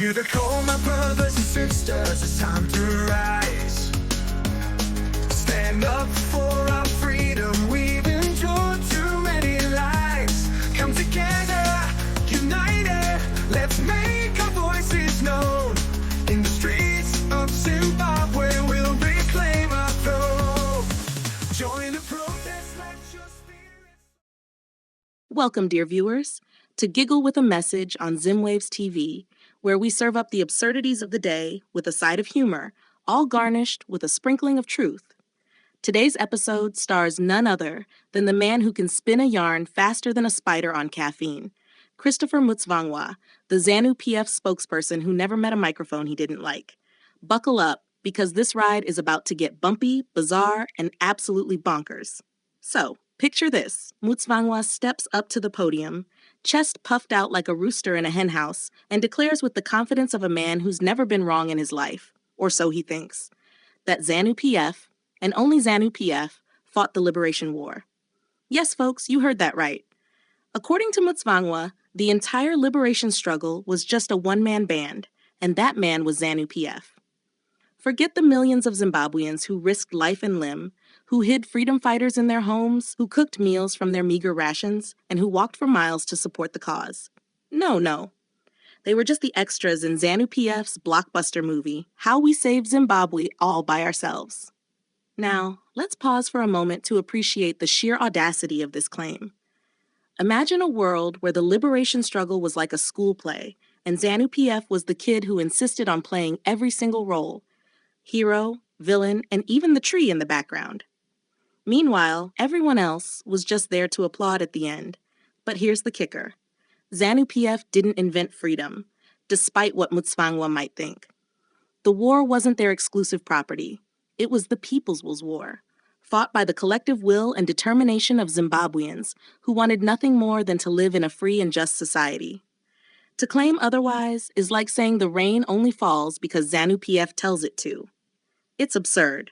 Hear the call, my brothers and sisters, it's time to rise. Stand up for our freedom, we've endured too many lies. Come together, united, let's make our voices known. In the streets of Zimbabwe, we'll reclaim our throne. Join the protest, let your spirit... Welcome, dear viewers, to Giggle with a Message on Zimwaves TV, where we serve up the absurdities of the day with a side of humor, all garnished with a sprinkling of truth. Today's episode stars none other than the man who can spin a yarn faster than a spider on caffeine, Christopher Mutsvangwa, the ZANU-PF spokesperson who never met a microphone he didn't like. Buckle up, because this ride is about to get bumpy, bizarre, and absolutely bonkers. So, picture this. Mutsvangwa steps up to the podium, chest puffed out like a rooster in a henhouse, and declares with the confidence of a man who's never been wrong in his life, or so he thinks, that ZANU-PF, and only ZANU-PF, fought the Liberation War. Yes, folks, you heard that right. According to Mutsvangwa, the entire liberation struggle was just a one-man band, and that man was ZANU-PF. Forget the millions of Zimbabweans who risked life and limb, who hid freedom fighters in their homes, who cooked meals from their meager rations, and who walked for miles to support the cause. No. They were just the extras in ZANU-PF's blockbuster movie, How We Saved Zimbabwe All by Ourselves. Now, let's pause for a moment to appreciate the sheer audacity of this claim. Imagine a world where the liberation struggle was like a school play, and ZANU-PF was the kid who insisted on playing every single role: hero, villain, and even the tree in the background. Meanwhile, everyone else was just there to applaud at the end. But here's the kicker. ZANU-PF didn't invent freedom, despite what Mutsvangwa might think. The war wasn't their exclusive property. It was the People's War, fought by the collective will and determination of Zimbabweans who wanted nothing more than to live in a free and just society. To claim otherwise is like saying the rain only falls because ZANU-PF tells it to. It's absurd,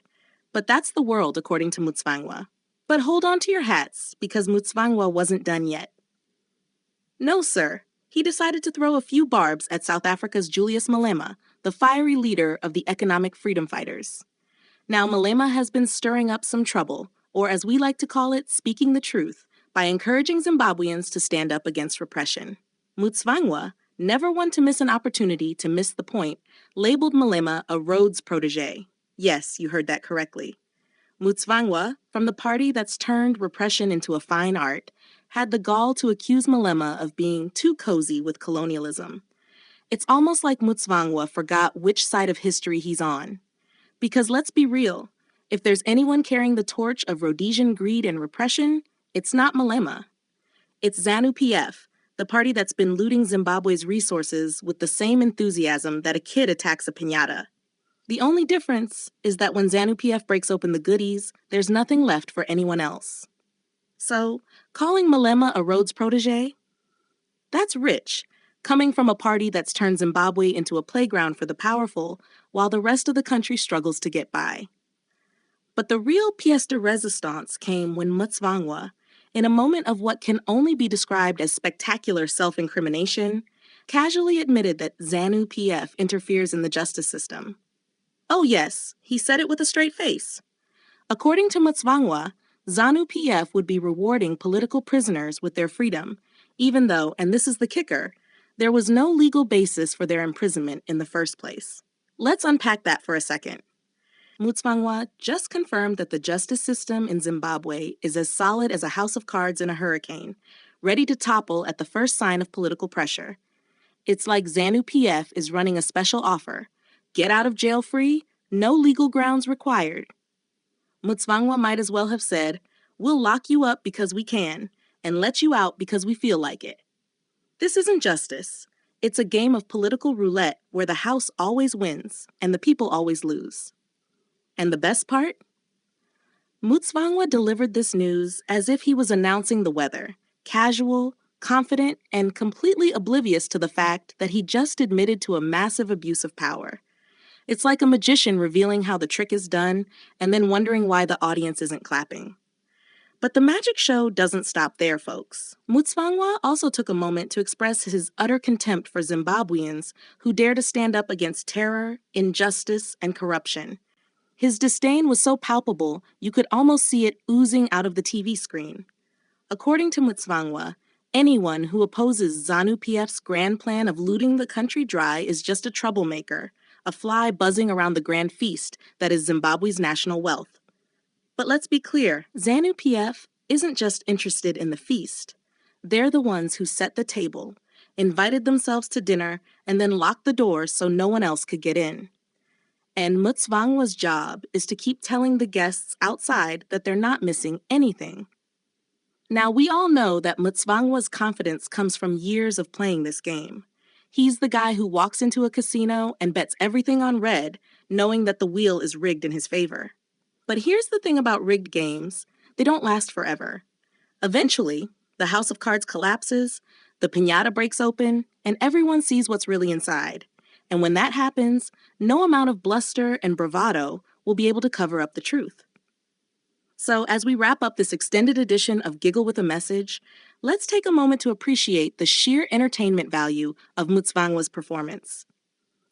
but that's the world according to Mutsvangwa. But hold on to your hats, because Mutsvangwa wasn't done yet. No, sir. He decided to throw a few barbs at South Africa's Julius Malema, the fiery leader of the economic freedom fighters. Now, Malema has been stirring up some trouble, or as we like to call it, speaking the truth, by encouraging Zimbabweans to stand up against repression. Mutsvangwa, never one to miss an opportunity to miss the point, labeled Malema a Rhodes protege. Yes, you heard that correctly. Mutsvangwa, from the party that's turned repression into a fine art, had the gall to accuse Malema of being too cozy with colonialism. It's almost like Mutsvangwa forgot which side of history he's on. Because let's be real, if there's anyone carrying the torch of Rhodesian greed and repression, it's not Malema. It's ZANU-PF, the party that's been looting Zimbabwe's resources with the same enthusiasm that a kid attacks a piñata. The only difference is that when ZANU-PF breaks open the goodies, there's nothing left for anyone else. So, calling Malema a Rhodes protege? That's rich, coming from a party that's turned Zimbabwe into a playground for the powerful, while the rest of the country struggles to get by. But the real pièce de résistance came when Mutsvangwa, in a moment of what can only be described as spectacular self-incrimination, casually admitted that ZANU-PF interferes in the justice system. Oh yes, he said it with a straight face. According to Mutsvangwa, ZANU-PF would be rewarding political prisoners with their freedom, even though, and this is the kicker, there was no legal basis for their imprisonment in the first place. Let's unpack that for a second. Mutsvangwa just confirmed that the justice system in Zimbabwe is as solid as a house of cards in a hurricane, ready to topple at the first sign of political pressure. It's like ZANU-PF is running a special offer. Get out of jail free, no legal grounds required. Mutsvangwa might as well have said, we'll lock you up because we can, and let you out because we feel like it. This isn't justice. It's a game of political roulette where the house always wins and the people always lose. And the best part? Mutsvangwa delivered this news as if he was announcing the weather, casual, confident, and completely oblivious to the fact that he just admitted to a massive abuse of power. It's like a magician revealing how the trick is done and then wondering why the audience isn't clapping. But the magic show doesn't stop there, folks. Mutsvangwa also took a moment to express his utter contempt for Zimbabweans who dare to stand up against terror, injustice, and corruption. His disdain was so palpable you could almost see it oozing out of the TV screen. According to Mutsvangwa, anyone who opposes ZANU-PF's grand plan of looting the country dry is just a troublemaker, a fly buzzing around the grand feast that is Zimbabwe's national wealth. But let's be clear, ZANU-PF isn't just interested in the feast. They're the ones who set the table, invited themselves to dinner, and then locked the doors so no one else could get in. And Mutsvangwa's job is to keep telling the guests outside that they're not missing anything. Now, we all know that Mutsvangwa's confidence comes from years of playing this game. He's the guy who walks into a casino and bets everything on red, knowing that the wheel is rigged in his favor. But here's the thing about rigged games, they don't last forever. Eventually, the house of cards collapses, the piñata breaks open, and everyone sees what's really inside. And when that happens, no amount of bluster and bravado will be able to cover up the truth. So as we wrap up this extended edition of Giggle with a Message, let's take a moment to appreciate the sheer entertainment value of Mutsvangwa's performance.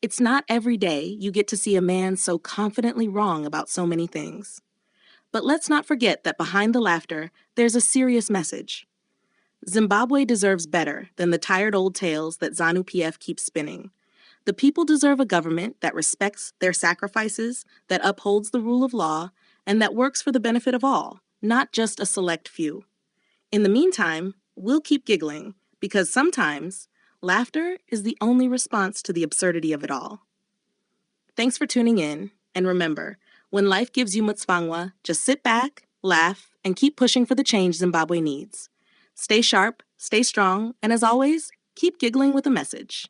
It's not every day you get to see a man so confidently wrong about so many things. But let's not forget that behind the laughter, there's a serious message. Zimbabwe deserves better than the tired old tales that ZANU-PF keeps spinning. The people deserve a government that respects their sacrifices, that upholds the rule of law, and that works for the benefit of all, not just a select few. In the meantime, we'll keep giggling, because sometimes laughter is the only response to the absurdity of it all. Thanks for tuning in, and remember, when life gives you Mutsvangwa, just sit back, laugh, and keep pushing for the change Zimbabwe needs. Stay sharp, stay strong, and as always, keep giggling with a message.